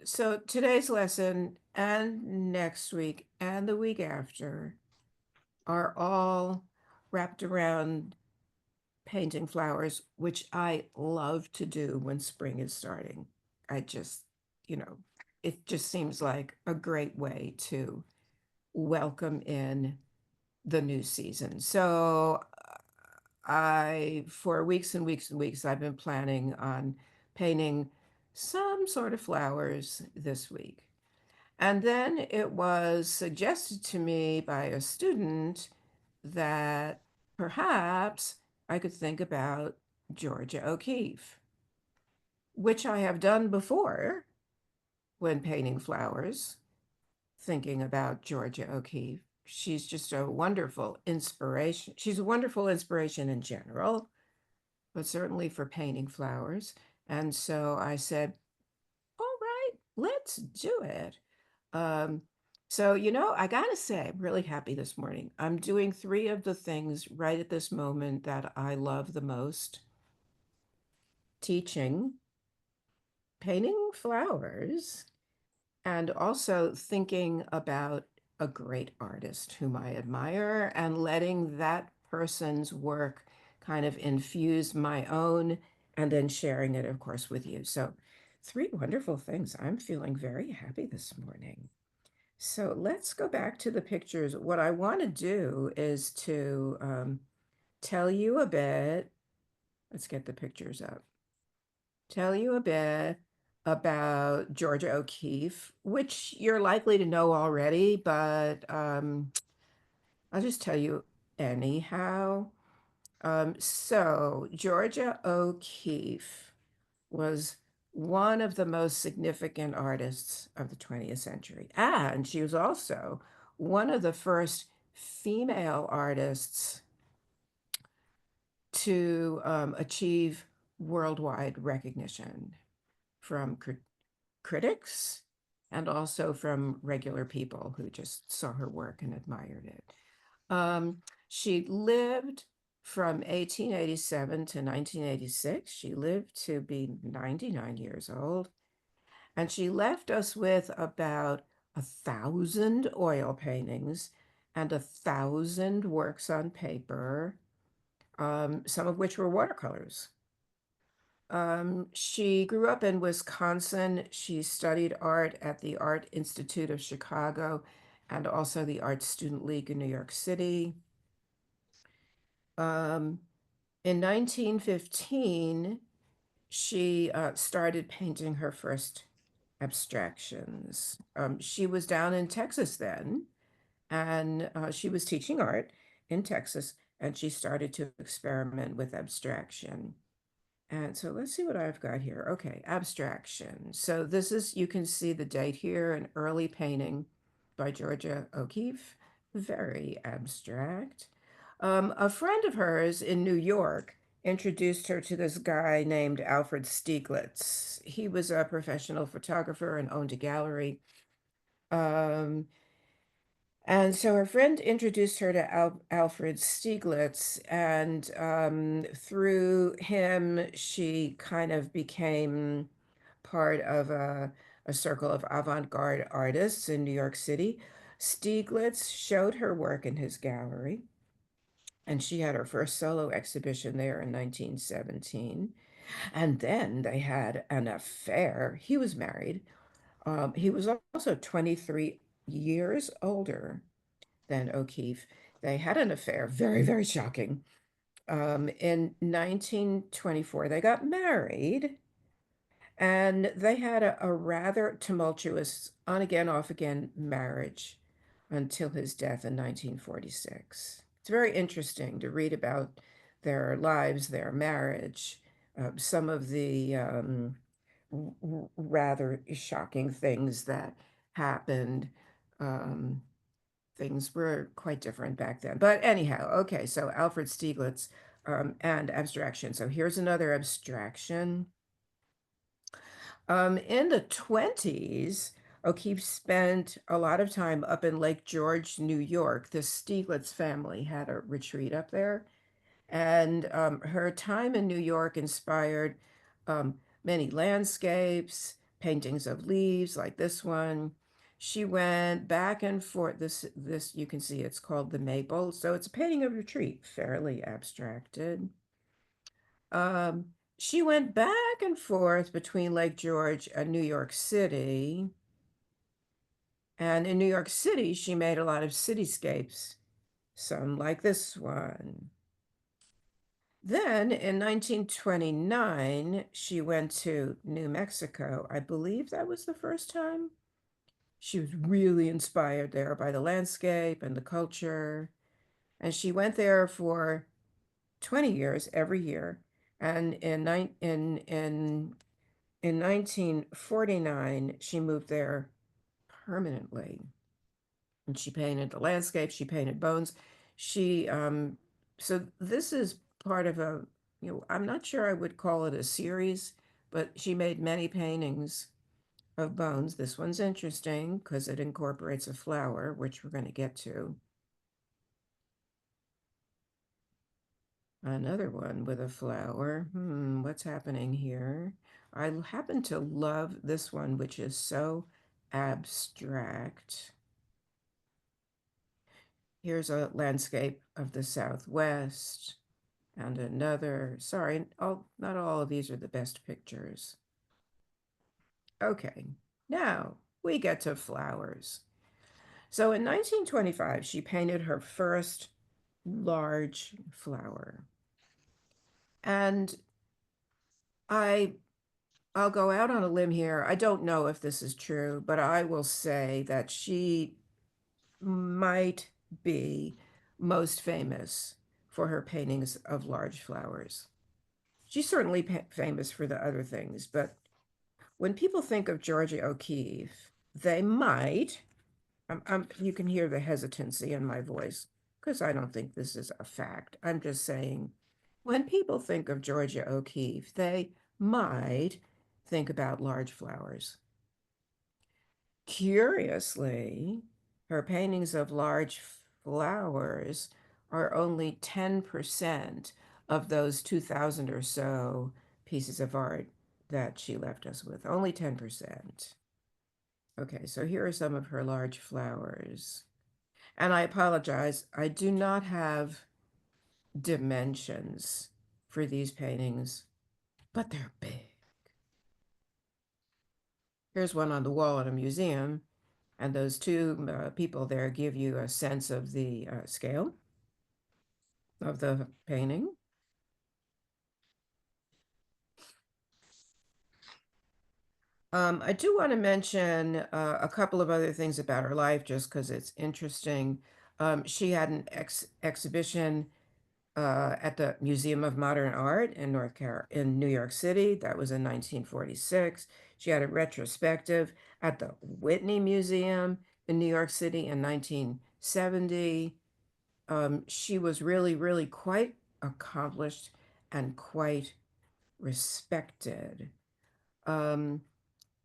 So today's lesson and next week and the week after are all wrapped around painting flowers, which I love to do when spring is starting. I just, you know, it just seems like a great way to welcome in the new season. So for weeks and weeks and weeks, I've been planning on painting some sort of flowers this week. And then it was suggested to me by a student that perhaps I could think about Georgia O'Keeffe, which I have done before when painting flowers, thinking about Georgia O'Keeffe. She's just a wonderful inspiration. She's a wonderful inspiration in general, but certainly for painting flowers. And so I said, all right, let's do it. Um, I gotta say, I'm really happy this morning. I'm doing three of the things right at this moment that I love the most: teaching, painting flowers, and also thinking about a great artist whom I admire and letting that person's work kind of infuse my own and then sharing it, of course, with you. So, three wonderful things. I'm feeling very happy this morning. So let's go back to the pictures. What I want to do is to tell you a bit. Let's get the pictures up. Tell you a bit about Georgia O'Keeffe, which you're likely to know already, but I'll just tell you anyhow. So Georgia O'Keeffe was one of the most significant artists of the 20th century. And she was also one of the first female artists to achieve worldwide recognition from critics and also from regular people who just saw her work and admired it. Um, she lived from 1887 to 1986. She lived to be 99 years old. And she left us with about 1,000 oil paintings and 1,000 works on paper, some of which were watercolors. She grew up in Wisconsin. She studied art at the Art Institute of Chicago and also the Art Student League in New York City. Um, in 1915, she started painting her first abstractions. She was down in Texas then, and she was teaching art in Texas, and she started to experiment with abstraction. And so let's see what I've got here. Okay, abstraction. So this is, you can see the date here, an early painting by Georgia O'Keeffe, very abstract. A friend of hers in New York introduced her to this guy named Alfred Stieglitz. He was a professional photographer and owned a gallery. Um, and so her friend introduced her to Alfred Stieglitz, and through him, she kind of became part of a circle of avant-garde artists in New York City. Stieglitz showed her work in his gallery, and she had her first solo exhibition there in 1917. And then they had an affair. He was married. He was also 23 years older than O'Keeffe. They had an affair, very, very shocking. In 1924, they got married, and they had a rather tumultuous on again, off again marriage until his death in 1946. It's very interesting to read about their lives, their marriage, some of the rather shocking things that happened. Um, Things were quite different back then. But anyhow, okay, so Alfred Stieglitz and abstraction. So here's another abstraction. In the 20s, O'Keeffe spent a lot of time up in Lake George, New York. The Stieglitz family had a retreat up there. And her time in New York inspired many landscapes, paintings of leaves like this one. She went back and forth. This you can see it's called the Maple. So it's a painting of a tree, fairly abstracted. Um, she went back and forth between Lake George and New York City. And in New York City, she made a lot of cityscapes, some like this one. Then in 1929, she went to New Mexico. I believe that was the first time. She was really inspired there by the landscape and the culture. And she went there for 20 years every year. And in 1949, she moved there permanently. And she painted the landscape, she painted bones. She so this is part of a, I'm not sure I would call it a series, but she made many paintings of bones. This one's interesting because it incorporates a flower, which we're going to get to. Another one with a flower. What's happening here? I happen to love this one, which is so abstract. Here's a landscape of the Southwest and another. Sorry, not all of these are the best pictures. Okay, now we get to flowers. So in 1925, she painted her first large flower. And I I'll go out on a limb here. I don't know if this is true, but I will say that she might be most famous for her paintings of large flowers. She's certainly famous for the other things, but when people think of Georgia O'Keeffe, they might, you can hear the hesitancy in my voice because I don't think this is a fact. I'm just saying, when people think of Georgia O'Keeffe, they might think about large flowers. Curiously, her paintings of large flowers are only 10% of those 2,000 or so pieces of art that she left us with. Only 10%. Okay, so here are some of her large flowers. And I apologize, I do not have dimensions for these paintings, but they're big. Here's one on the wall at a museum, and those two people there give you a sense of the scale of the painting. I do want to mention a couple of other things about her life just because it's interesting. She had an exhibition at the Museum of Modern Art in in New York City. That was in 1946. She had a retrospective at the Whitney Museum in New York City in 1970. She was really, really quite accomplished and quite respected. Um,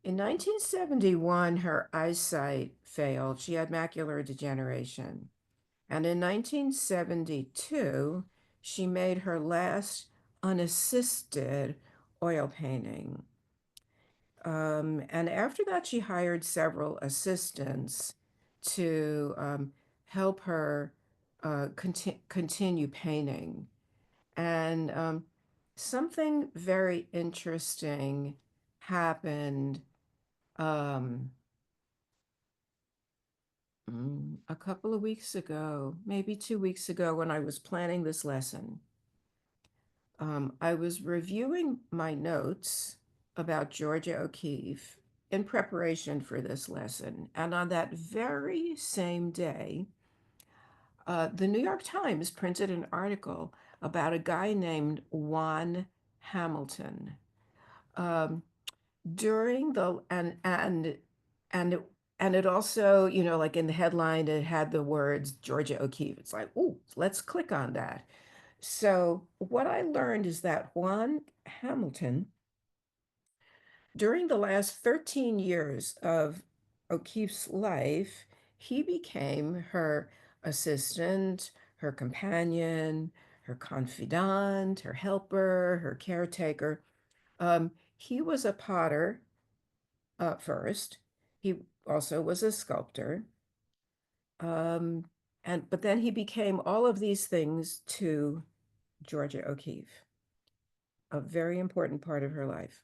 in 1971, her eyesight failed. She had macular degeneration. And in 1972, she made her last unassisted oil painting. And after that, she hired several assistants to help her continue painting. And something very interesting happened um, a couple of weeks ago, maybe 2 weeks ago, when I was planning this lesson. I was reviewing my notes about Georgia O'Keeffe in preparation for this lesson. And on that very same day, the New York Times printed an article about a guy named Juan Hamilton. Um, during the and it, and it also, like in the headline, it had the words Georgia O'Keeffe. It's like, oh, let's click on that. So what I learned is that Juan Hamilton, during the last 13 years of O'Keeffe's life, he became her assistant, her companion, her confidant, her helper, her caretaker. He was a potter first. He also was a sculptor. Um, but then he became all of these things to Georgia O'Keeffe, a very important part of her life.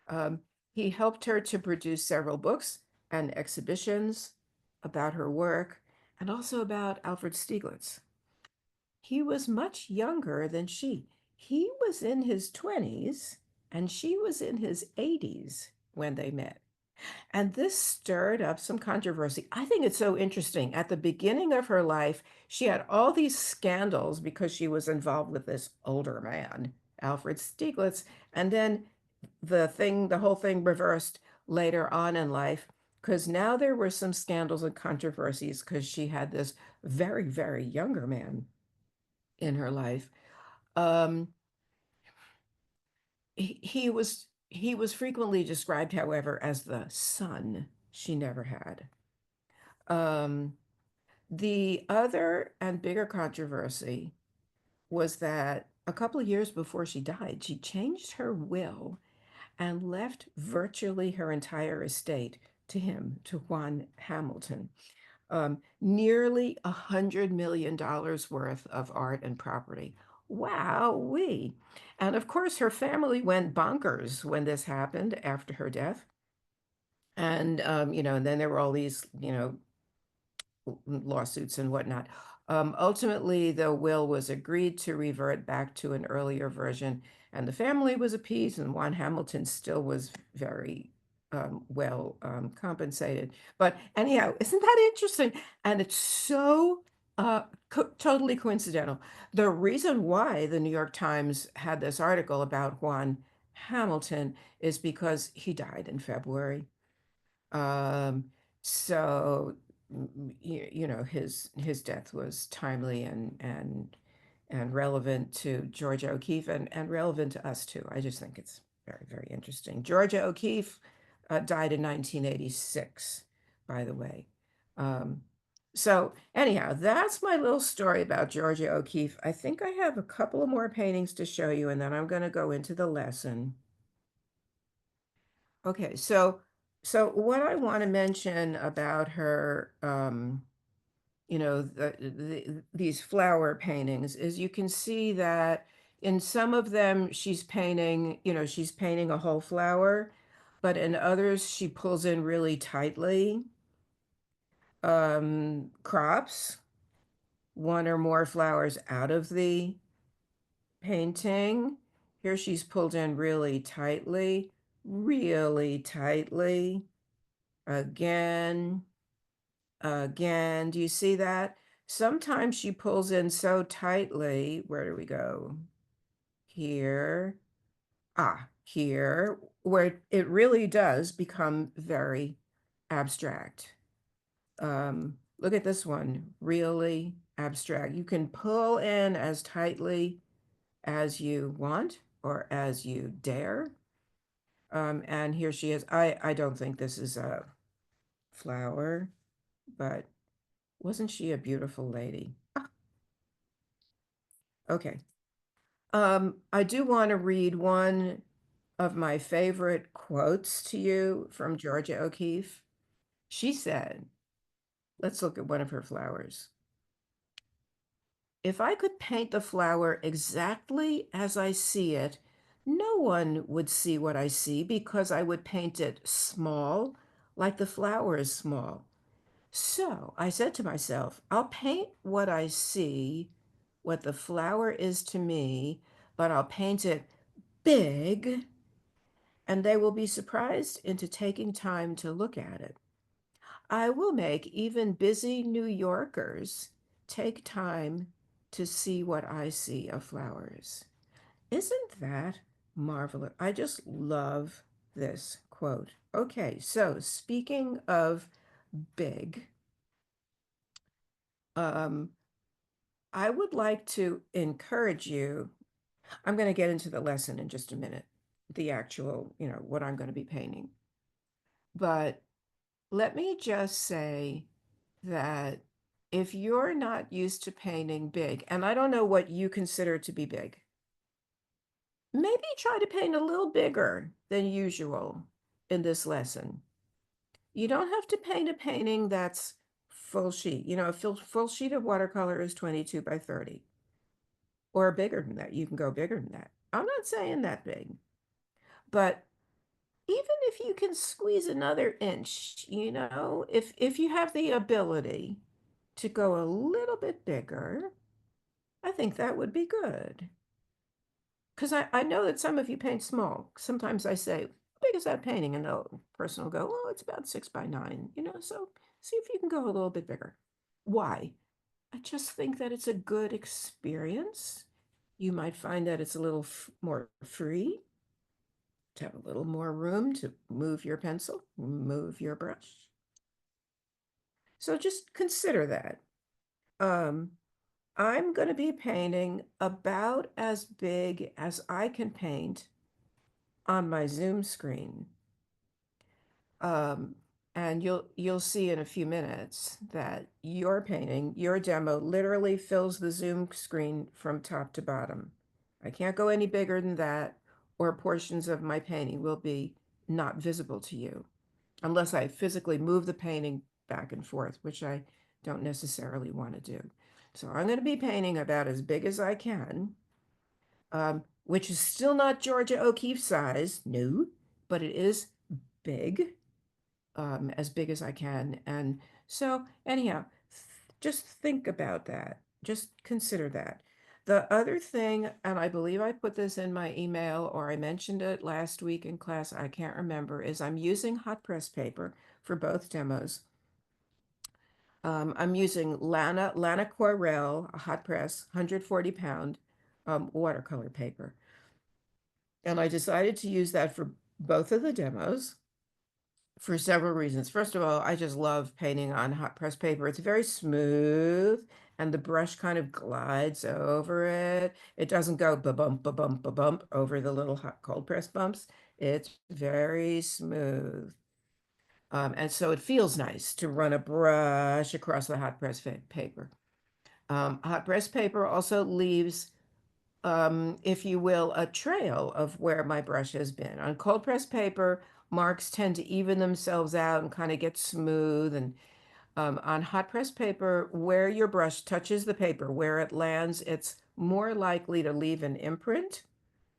Um, he helped her to produce several books and exhibitions about her work and also about Alfred Stieglitz. He was much younger than she. He was in his 20s and she was in his 80s when they met. And this stirred up some controversy. I think it's so interesting. At the beginning of her life, she had all these scandals because she was involved with this older man, Alfred Stieglitz. And then the whole thing reversed later on in life because now there were some scandals and controversies because she had this very, very younger man in her life. Um, he was frequently described, however, as the son she never had. Um, the other and bigger controversy was that a couple of years before she died, she changed her will and left virtually her entire estate to him, to Juan Hamilton. Nearly $100 million worth of art and property. Wow-wee. And of course, her family went bonkers when this happened after her death. And, and then there were all these, lawsuits and whatnot. Ultimately, the will was agreed to revert back to an earlier version, and the family was appeased, and Juan Hamilton still was very well compensated. But anyhow, isn't that interesting? And it's so totally coincidental. The reason why the New York Times had this article about Juan Hamilton is because he died in February. Um, so his death was timely and relevant to Georgia O'Keeffe and relevant to us too. I just think it's very, very interesting. Georgia O'Keeffe died in 1986, by the way. Um, so anyhow, that's my little story about Georgia O'Keeffe. I think I have a couple of more paintings to show you, and then I'm going to go into the lesson. Okay, so what I want to mention about her, these flower paintings is you can see that in some of them she's painting a whole flower, but in others she pulls in really tightly, crops one or more flowers out of the painting. Here she's pulled in really tightly. Again, again, do you see that? Sometimes she pulls in so tightly. Where do we go? Here. Here, where it really does become very abstract. Look at this one, really abstract. You can pull in as tightly as you want or as you dare. And here she is. I don't think this is a flower, but wasn't she a beautiful lady? Okay. I do want to read one of my favorite quotes to you from Georgia O'Keeffe. She said, let's look at one of her flowers. If I could paint the flower exactly as I see it, no one would see what I see because I would paint it small, like the flower is small. So I said to myself, I'll paint what I see, what the flower is to me, but I'll paint it big, and they will be surprised into taking time to look at it. I will make even busy New Yorkers take time to see what I see of flowers. Isn't that marvelous? I just love this quote. Okay, so speaking of big, um, I would like to encourage you. I'm going to get into the lesson in just a minute, the actual, what I'm going to be painting. But let me just say that if you're not used to painting big, and I don't know what you consider to be big, maybe try to paint a little bigger than usual in this lesson. You don't have to paint a painting that's full sheet. You know, a full sheet of watercolor is 22 by 30 or bigger than that. You can go bigger than that. I'm not saying that big, but even if you can squeeze another inch, you know, if you have the ability to go a little bit bigger, I think that would be good. Because I know that some of you paint small. Sometimes I say, how big is that painting? And the person will go, oh, it's about 6 by 9, you know, so see if you can go a little bit bigger. Why? I just think that it's a good experience. You might find that it's a little more free, to have a little more room to move your pencil, move your brush. So just consider that. Um, I'm going to be painting about as big as I can paint on my Zoom screen. Um, and you'll see in a few minutes that your painting, your demo literally fills the Zoom screen from top to bottom. I can't go any bigger than that, or portions of my painting will be not visible to you, unless I physically move the painting back and forth, which I don't necessarily want to do. So I'm going to be painting about as big as I can, which is still not Georgia O'Keeffe size, no, but it is big, as big as I can. And so, anyhow, just think about that. Just consider that. The other thing, and I believe I put this in my email or I mentioned it last week in class, I can't remember, is I'm using hot press paper for both demos. I'm using Lana Corel, a hot press, 140 pound watercolor paper. And I decided to use that for both of the demos for several reasons. First of all, I just love painting on hot press paper. It's very smooth and the brush kind of glides over it. It doesn't go ba-bump, ba-bump, ba-bump over the little hot cold press bumps. It's very smooth. And so it feels nice to run a brush across the hot press paper. Hot press paper also leaves, if you will, a trail of where my brush has been. On cold press paper, marks tend to even themselves out and kind of get smooth. And on hot press paper, where your brush touches the paper, where it lands, it's more likely to leave an imprint.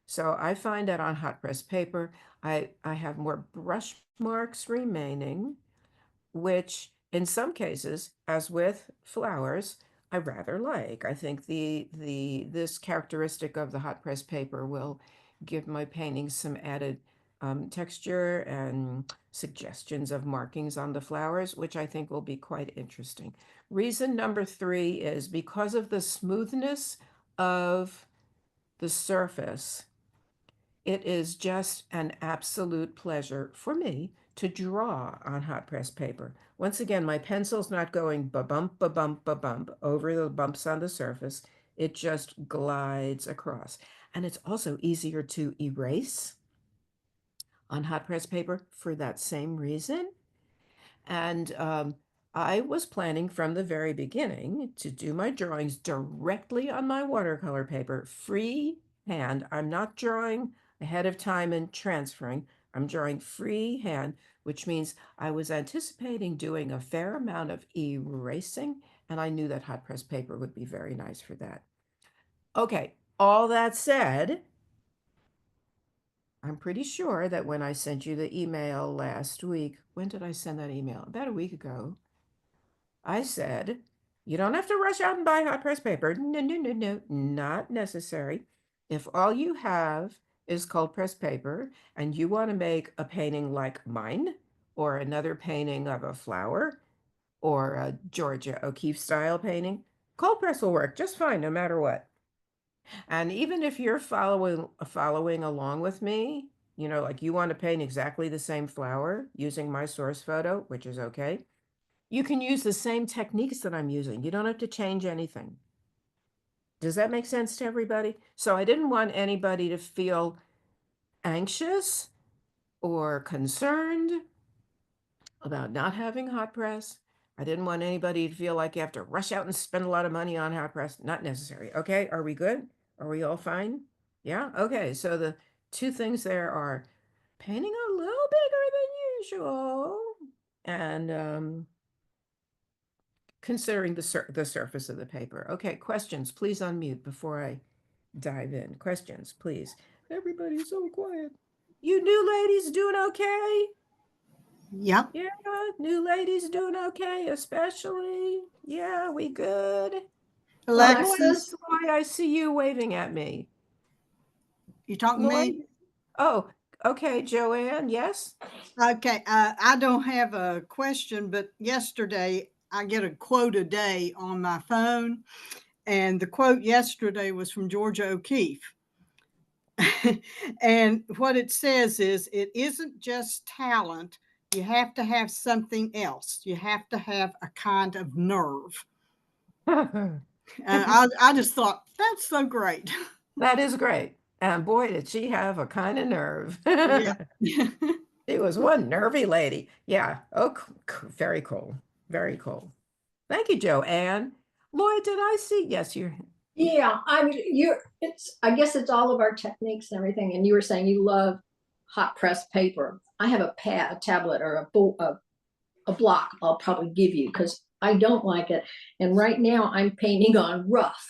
So I find that on hot press paper, I have more brush marks remaining, which in some cases, as with flowers, I rather like. I think this characteristic of the hot press paper will give my paintings some added texture and suggestions of markings on the flowers, which I think will be quite interesting. Reason number 3 is because of the smoothness of the surface. It is just an absolute pleasure for me to draw on hot press paper. Once again, my pencil's not going ba-bump, ba-bump, ba-bump over the bumps on the surface. It just glides across. And it's also easier to erase on hot press paper for that same reason. And I was planning from the very beginning to do my drawings directly on my watercolor paper, free hand. I'm not drawing ahead of time and transferring. I'm drawing free hand, which means I was anticipating doing a fair amount of erasing, and I knew that hot press paper would be very nice for that. Okay, all that said, I'm pretty sure that when I sent you the email last week, when did I send that email? About a week ago. I said, you don't have to rush out and buy hot press paper. No, no, no, no, not necessary. If all you have is cold press paper and you want to make a painting like mine or another painting of a flower or a Georgia O'Keeffe style painting, cold press will work just fine no matter what. And even if you're following along with me, you know, like you want to paint exactly the same flower using my source photo, which is okay, you can use the same techniques that I'm using. You don't have to change anything. Does that make sense to everybody? So I didn't want anybody to feel anxious or concerned about not having hot press. I didn't want anybody to feel like you have to rush out and spend a lot of money on hot press. Not necessary. Okay, are we good? Are we all fine? Yeah, okay. So the two things there are painting a little bigger than usual and considering the surface of the paper. Okay, questions, please unmute before I dive in. Questions, please. Everybody's so quiet. You new ladies doing okay? Yep. Yeah, new ladies doing okay, especially. Yeah, we good. Alexis, Alexis, Lloyd, I see you waving at me. you talking to Lloyd? me? Oh, okay, Joanne, yes? Okay, I don't have a question, but yesterday I get a quote a day on my phone, and the quote yesterday was from Georgia O'Keeffe. And what it says is, it isn't just talent. You have to have something else. You have to have a kind of nerve. I just thought, that's so great. That is great. And boy, did she have a kind of nerve. Yeah. She was one nervy lady. Yeah. Oh, very cool. Very cool. Thank you, Joanne. Lloyd, did I see? Yes, you're. yeah, I guess it's all of our techniques and everything. And you were saying you love hot press paper. I have a tablet, or a block I'll probably give you, because I don't like it. And right now I'm painting on rough,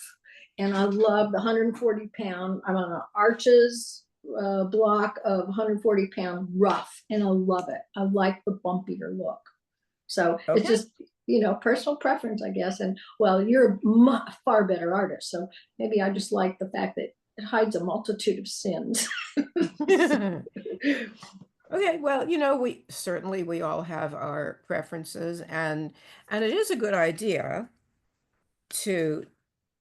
and I love the 140 pound. I'm on an Arches block of 140 pound rough, and I love it. I like the bumpier look. So it's Okay. just, personal preference, I guess. And well, you're a far better artist, so maybe I just like the fact that it hides a multitude of sins. Okay, well, we all have our preferences, and it is a good idea to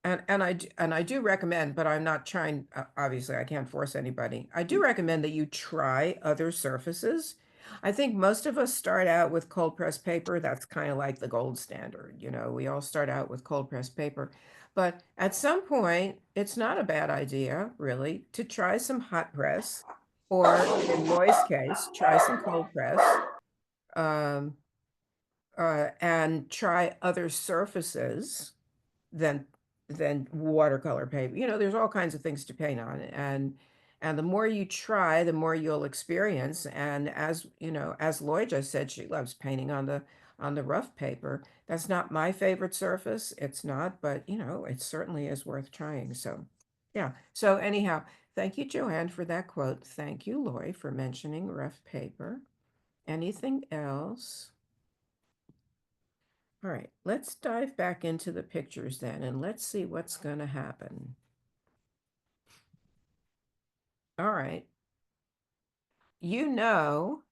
and I do recommend, but I'm not trying, obviously I can't force anybody. I do recommend that you try other surfaces. I think most of us start out with cold pressed paper. That's kind of like the gold standard. We all start out with cold pressed paper. But at some point, it's not a bad idea, really, to try some hot press, or in Loy's case, try some cold press, um, and try other surfaces than watercolor paper. There's all kinds of things to paint on, and the more you try, the more you'll experience. And as Lloyd just said, she loves painting on the rough paper. That's not my favorite surface. It's not, but it certainly is worth trying. So, yeah. So anyhow, thank you, Joanne, for that quote. Thank you, Lloyd, for mentioning rough paper. Anything else? All right, let's dive back into the pictures then, and let's see what's going to happen. All right. You know,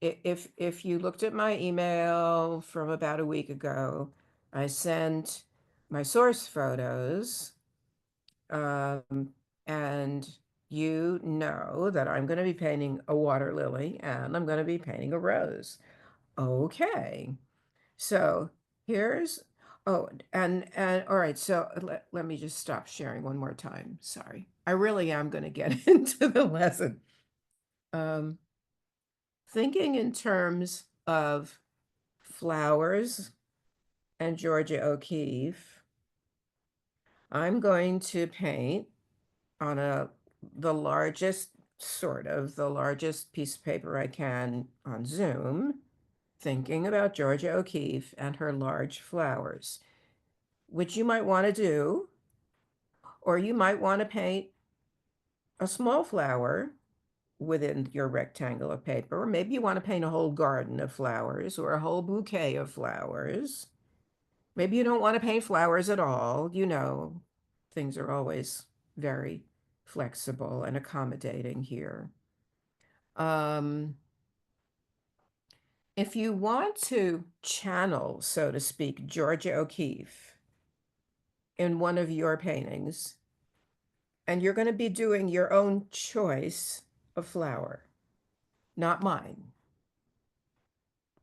if you looked at my email from about a week ago, I sent my source photos, and you know that I'm going to be painting a water lily and I'm going to be painting a rose. Okay. So here's, oh, and all right, so let me just stop sharing one more time. Sorry. I really am going to get into the lesson. Um, Thinking in terms of flowers and Georgia O'Keeffe, I'm going to paint on the largest piece of paper I can on Zoom, thinking about Georgia O'Keeffe and her large flowers, which you might want to do, or you might want to paint a small flower within your rectangle of paper, or maybe you want to paint a whole garden of flowers or a whole bouquet of flowers. Maybe you don't want to paint flowers at all. Things are always very flexible and accommodating here. Um, if you want to channel, so to speak, Georgia O'Keeffe in one of your paintings, and you're going to be doing your own choice of flower, not mine,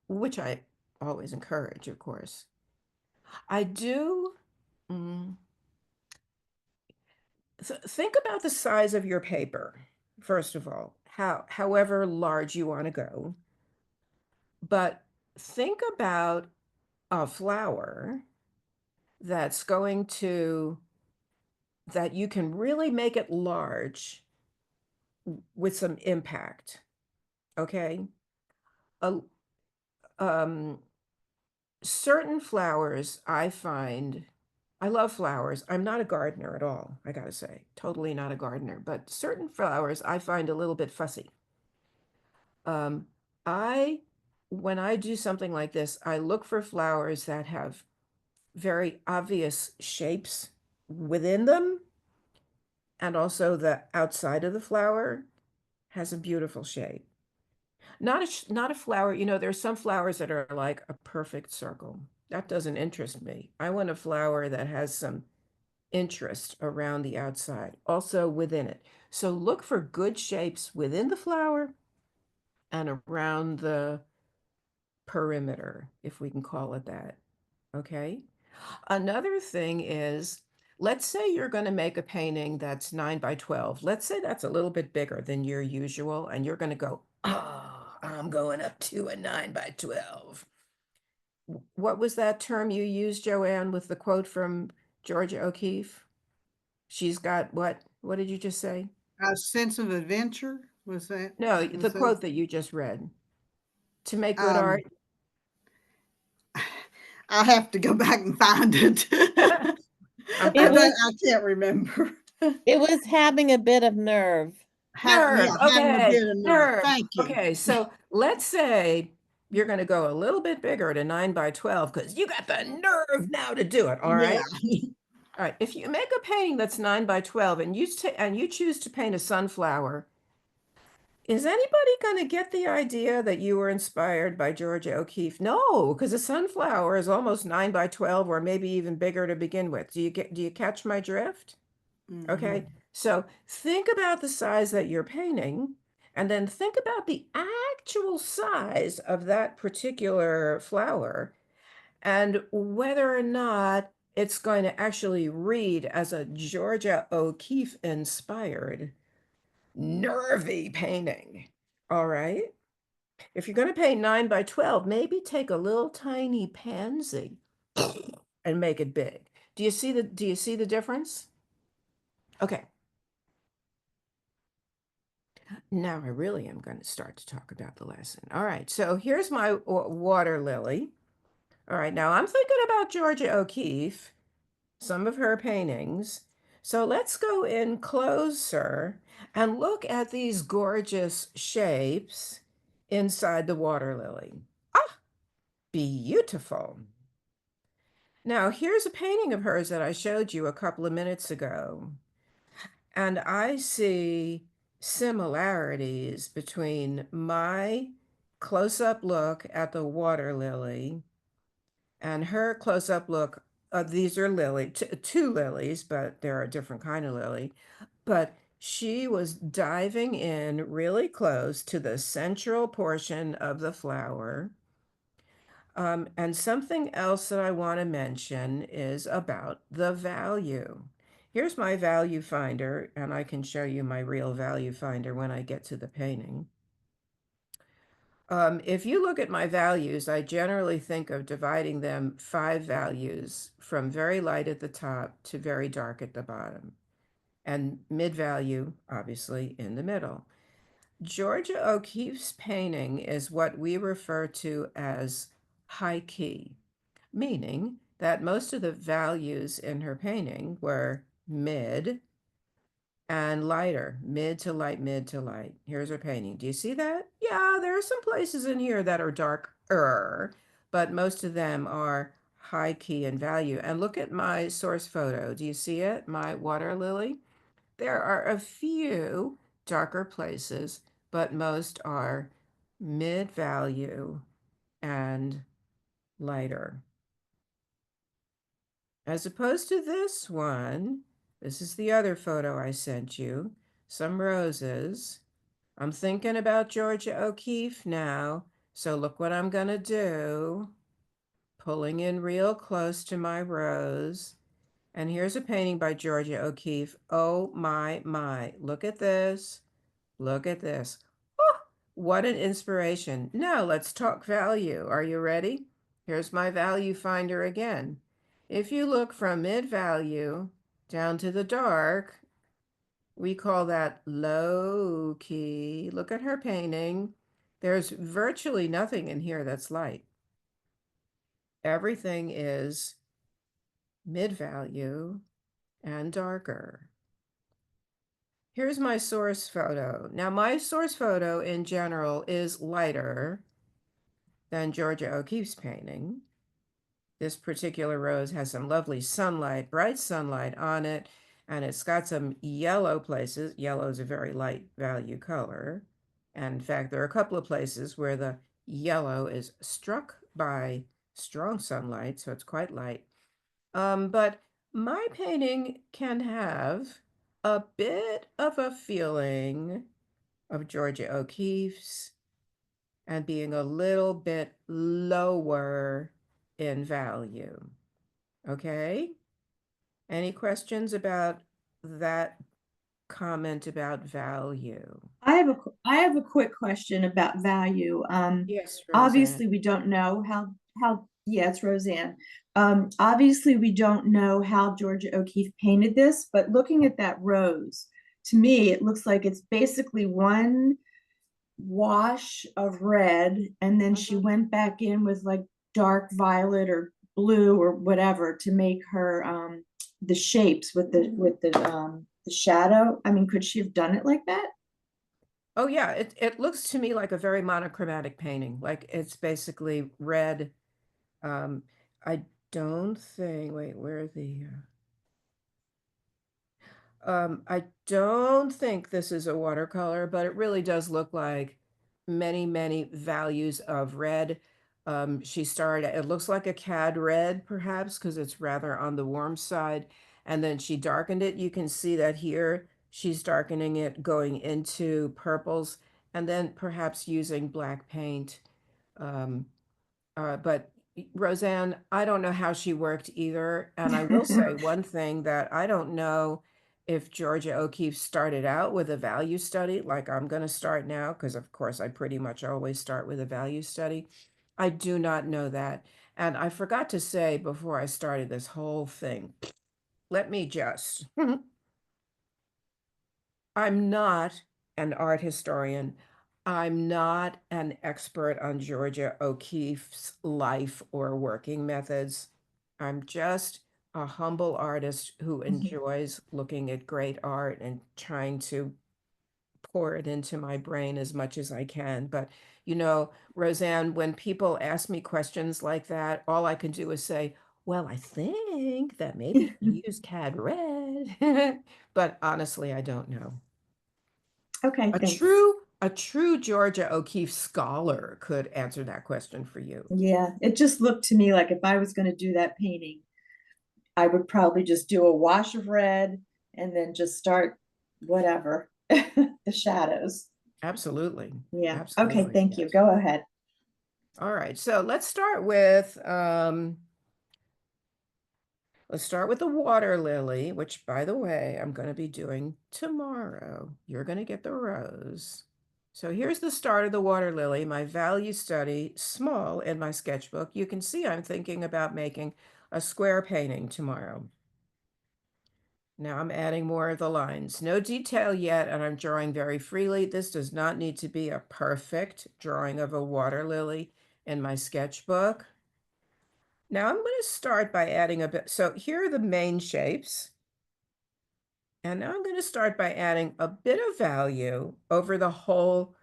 which I always encourage, of course. I do think about the size of your paper, first of all, however large you want to go. But think about a flower that's going to, that you can really make it large with some impact. Okay. A, Um, certain flowers I find, I love flowers. I'm not a gardener at all, I gotta say, totally not a gardener, but certain flowers I find a little bit fussy. Um, I, when I do something like this, I look for flowers that have very obvious shapes within them, and also the outside of the flower has a beautiful shape. Not a flower, there's some flowers that are like a perfect circle. That doesn't interest me. I want a flower that has some interest around the outside, also within it. So look for good shapes within the flower and around the perimeter, if we can call it that. Okay. Another thing is, let's say you're going to make a painting that's 9 by 12. Let's say that's a little bit bigger than your usual, and you're going to go, oh, I'm going up to a 9 by 12. What was that term you used, Joanne, with the quote from Georgia O'Keeffe? She's got what? What did you just say? A sense of adventure, No, the was that, quote that you just read. To make good um, art. I'll have to go back and find it. It was I can't remember. it was having a bit of nerve. Yeah, Nerve. having a Okay. bit of nerve. Nerve. Thank you. Okay. So let's say you're going to go a little bit bigger to 9 by 12 because you got the nerve now to do it. All Yeah. right. All right. If you make a painting that's 9 by 12 and you choose to paint a sunflower, is anybody going to get the idea that you were inspired by Georgia O'Keeffe? No, because a sunflower is almost 9 by 12 or maybe even bigger to begin with. Do you catch my drift? Mhm. Okay, so think about the size that you're painting, and then think about the actual size of that particular flower and whether or not it's going to actually read as a Georgia O'Keeffe inspired, nervy painting. All right. If you're going to paint 9 by 12, maybe take a little tiny pansy and make it big. Do you see the difference? Okay. Now I really am going to start to talk about the lesson. All right, so here's my water lily. All right, now I'm thinking about Georgia O'Keeffe, some of her paintings. So let's go in closer and look at these gorgeous shapes inside the water lily. Ah, beautiful. Now here's a painting of hers that I showed you a couple of minutes ago. And I see similarities between my close-up look at the water lily and her close-up look. These are two lilies, but they're a different kind of lily. But she was diving in really close to the central portion of the flower. And something else that I want to mention is about the value. Here's my value finder, and I can show you my real value finder when I get to the painting. If you look at my values, I generally think of dividing them 5 values from very light at the top to very dark at the bottom, and mid value, obviously, in the middle. Georgia O'Keeffe's painting is what we refer to as high key, meaning that most of the values in her painting were mid and lighter, mid to light, mid to light. Here's her painting. Do you see that? Yeah, there are some places in here that are darker, but most of them are high key in value. And look at my source photo. Do you see it? My water lily. There are a few darker places, but most are mid value and lighter. As opposed to this one, this is the other photo I sent you, some roses. I'm thinking about Georgia O'Keeffe now, so look what I'm gonna do. Pulling in real close to my rose. And here's a painting by Georgia O'Keeffe. Oh my, look at this. Look at this. Oh, what an inspiration. Now let's talk value. Are you ready? Here's my value finder again. If you look from mid-value down to the dark, we call that low key. Look at her painting. There's virtually nothing in here that's light. Everything is mid-value and darker. Here's my source photo. Now, my source photo in general is lighter than Georgia O'Keeffe's painting. This particular rose has some lovely sunlight, bright sunlight on it, and it's got some yellow places. Yellow is a very light value color. And in fact, there are a couple of places where the yellow is struck by strong sunlight, so it's quite light. But my painting can have a bit of a feeling of Georgia O'Keeffe's and being a little bit lower in value. Okay? Any questions about that comment about value? I have a quick question about value. Yes, Roseanne. Obviously we don't know how yeah, it's Roseanne. Obviously we don't know how Georgia O'Keeffe painted this, but looking at that rose, to me it looks like it's basically one wash of red, and then she went back in with like dark violet or blue or whatever to make her the shapes with the shadow. I mean, could she have done it like that? Oh yeah, it looks to me like a very monochromatic painting. Like it's basically red. I don't think, wait, where are the I don't think this is a watercolor, but it really does look like many, many values of red. She started, it looks like a cad red, perhaps, because it's rather on the warm side. And then she darkened it. You can see that here she's darkening it, going into purples, and then perhaps using black paint. Um, but Roseanne, I don't know how she worked either. And I will say one thing that I don't know if Georgia O'Keeffe started out with a value study, like I'm going to start now, because of course I pretty much always start with a value study. I do not know that. And I forgot to say before I started this whole thing, let me just I'm not an art historian. I'm not an expert on Georgia O'Keeffe's life or working methods. I'm just a humble artist who enjoys looking at great art and trying to pour it into my brain as much as I can. But, Roseanne, when people ask me questions like that, all I can do is say, well, I think that maybe she used CAD Red. But honestly, I don't know. Okay, A thanks. true Georgia O'Keeffe scholar could answer that question for you. Yeah, it just looked to me like if I was going to do that painting, I would probably just do a wash of red and then just start whatever, the shadows. Absolutely. Yeah. Okay, Absolutely. thank you. Yes. Go ahead. All right. So let's start with the water lily, which by the way, I'm going to be doing tomorrow. You're going to get the rose. So here's the start of the water lily, my value study, small in my sketchbook. You can see I'm thinking about making a square painting tomorrow. Now I'm adding more of the lines. No detail yet, and I'm drawing very freely. This does not need to be a perfect drawing of a water lily in my sketchbook. Now I'm going to start by adding a bit. So here are the main shapes. And now I'm going to start by adding a bit of value over the whole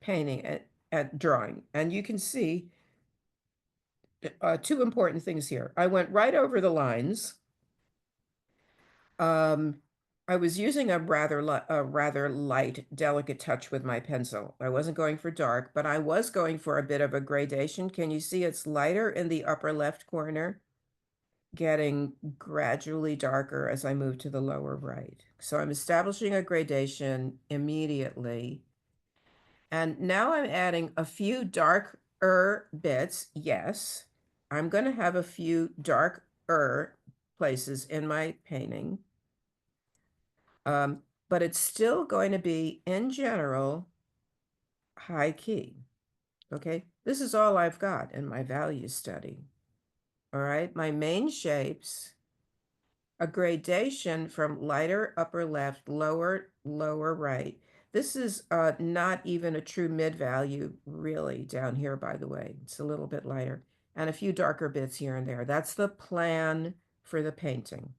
painting at drawing. And you can see two important things here. I went right over the lines. I was using a rather light, delicate touch with my pencil. I wasn't going for dark, but I was going for a bit of a gradation. Can you see it's lighter in the upper left corner, getting gradually darker as I move to the lower right. So I'm establishing a gradation immediately. And now I'm adding a few darker bits. Yes, I'm going to have a few darker places in my painting. But it's still going to be, in general, high key. Okay, this is all I've got in my value study. All right, my main shapes, a gradation from lighter upper left, lower right. This is not even a true mid-value really down here, by the way. It's a little bit lighter and a few darker bits here and there. That's the plan for the painting.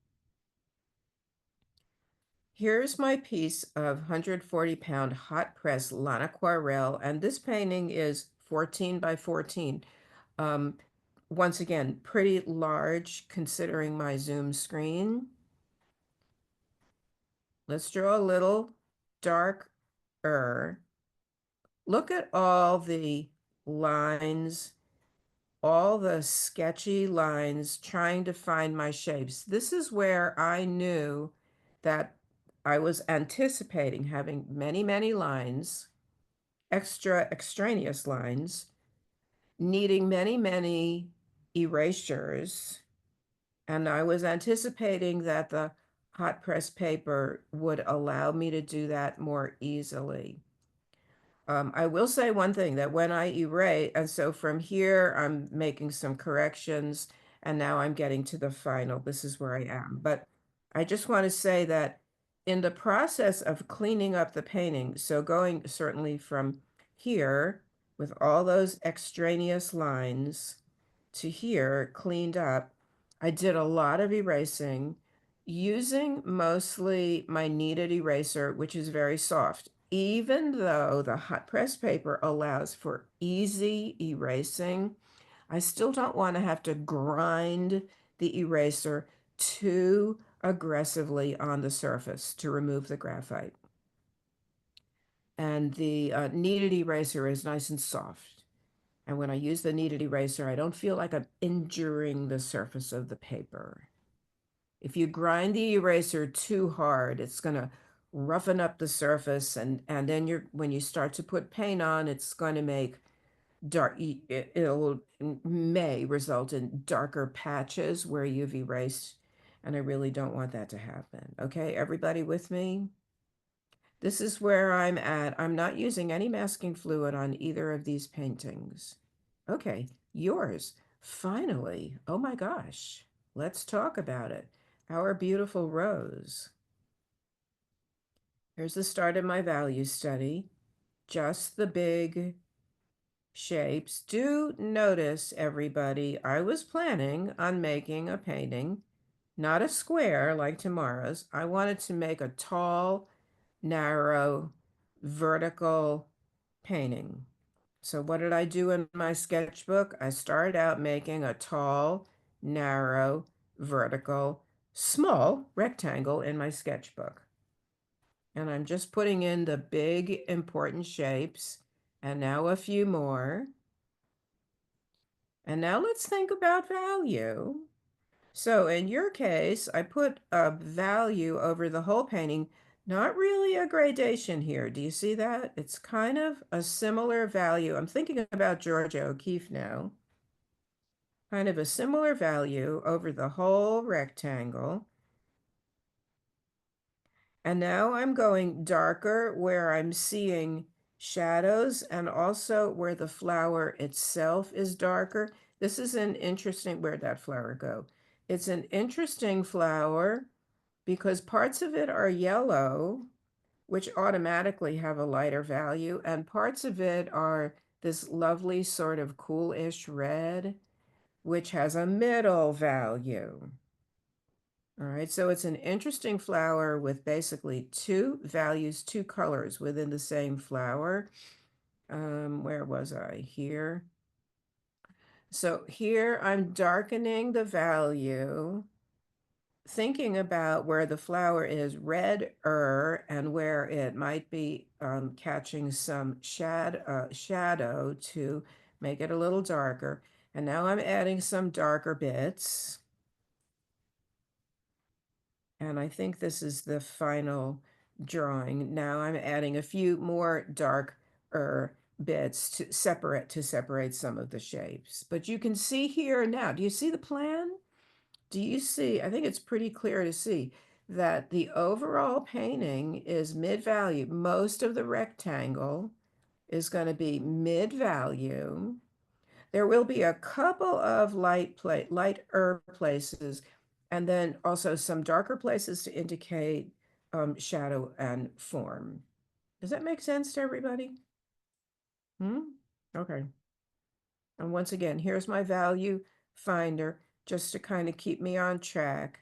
Here's my piece of 140-pound hot press Lana Quarel, and this painting is 14 by 14. Once again, pretty large considering my Zoom screen. Let's draw a little darker. Look at all the lines, all the sketchy lines trying to find my shapes. This is where I knew that I was anticipating having many, many lines, extraneous lines, needing many, many erasures. And I was anticipating that the hot press paper would allow me to do that more easily. I will say one thing, that when I erase, and so from here, I'm making some corrections, and now I'm getting to the final. This is where I am. But I just want to say that in the process of cleaning up the painting, so going certainly from here with all those extraneous lines to here cleaned up, I did a lot of erasing using mostly my kneaded eraser, which is very soft. Even though the hot press paper allows for easy erasing, I still don't want to have to grind the eraser too aggressively on the surface to remove the graphite. And the kneaded eraser is nice and soft. And when I use the kneaded eraser, I don't feel like I'm injuring the surface of the paper. If you grind the eraser too hard, it's going to roughen up the surface, and then when you start to put paint on, it's going to make dark, it may result in darker patches where you've erased, and I really don't want that to happen. Okay, everybody with me? This is where I'm at. I'm not using any masking fluid on either of these paintings. Okay, yours. Finally. Oh my gosh. Let's talk about it. Our beautiful rose. Here's the start of my value study. Just the big shapes. Do notice, everybody, I was planning on making a painting, not a square like tomorrow's. I wanted to make a tall, narrow, vertical painting. So what did I do in my sketchbook? I started out making a tall, narrow, vertical, small rectangle in my sketchbook. And I'm just putting in the big important shapes, and now a few more. And now let's think about value. So in your case, I put a value over the whole painting, not really a gradation here. Do you see that? It's kind of a similar value. I'm thinking about Georgia O'Keeffe now. Kind of a similar value over the whole rectangle. And now I'm going darker where I'm seeing shadows and also where the flower itself is darker. This is an interesting, where'd that flower go? It's an interesting flower because parts of it are yellow, which automatically have a lighter value, and parts of it are this lovely sort of coolish red, which has a middle value. All right, so it's an interesting flower with basically two values, two colors within the same flower. Where was I? Here. So here I'm darkening the value, thinking about where the flower is redder and where it might be catching some shadow to make it a little darker. And now I'm adding some darker bits. And I think this is the final drawing. Now I'm adding a few more darker bits to separate some of the shapes. But you can see here now, do you see the plan? Do you see? I think it's pretty clear to see that the overall painting is mid-value. Most of the rectangle is going to be mid-value. There will be a couple of lighter places, and then also some darker places to indicate shadow and form. Does that make sense to everybody? Okay. And once again, here's my value finder just to kind of keep me on track.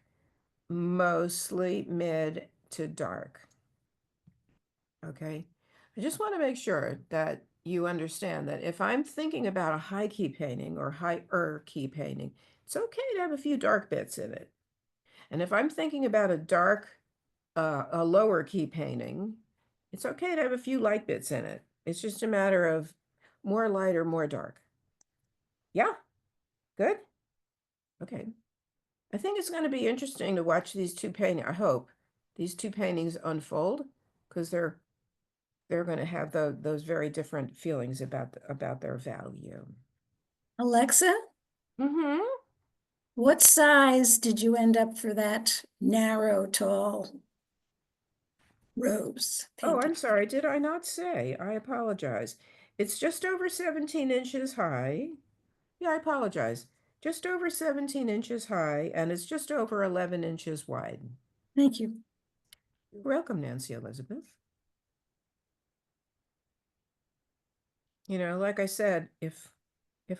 Mostly mid to dark. Okay. I just want to make sure that you understand that if I'm thinking about a high key painting or higher key painting, it's okay to have a few dark bits in it. And if I'm thinking about a lower key painting, it's okay to have a few light bits in it. It's just a matter of more light or more dark. Yeah, good. Okay. I think it's going to be interesting to watch these two paintings. I hope these two paintings unfold because they're going to have those very different feelings about their value. Alexa, Mm-hmm. what size did you end up for that narrow, tall rose Oh, I'm painting? sorry. Did I not say? I apologize. It's just over 17 inches high. Yeah, I apologize. Just over 17 inches high, and it's just over 11 inches wide. Thank you. You're welcome, Nancy Elizabeth. You know, like I said, if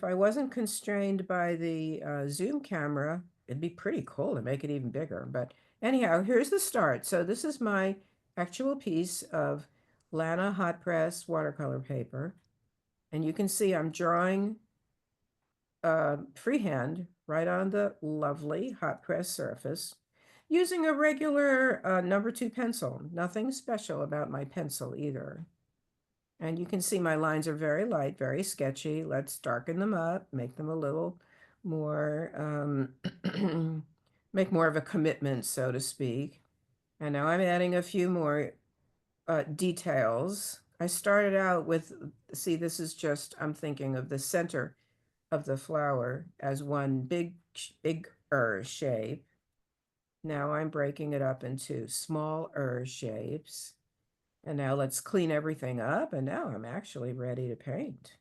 I wasn't constrained by the Zoom camera, it'd be pretty cool to make it even bigger. But anyhow, here's the start. So this is my actual piece of Lana hot press watercolor paper. And you can see I'm drawing freehand right on the lovely hot press surface using a regular #2 pencil. Nothing special about my pencil either. And you can see my lines are very light, very sketchy. Let's darken them up, make them a little more, make more of a commitment, so to speak. And now I'm adding a few more details. I started out with, see, this is just, I'm thinking of the center of the flower as one bigger shape. Now I'm breaking it up into smaller shapes. And now let's clean everything up. And now I'm actually ready to paint.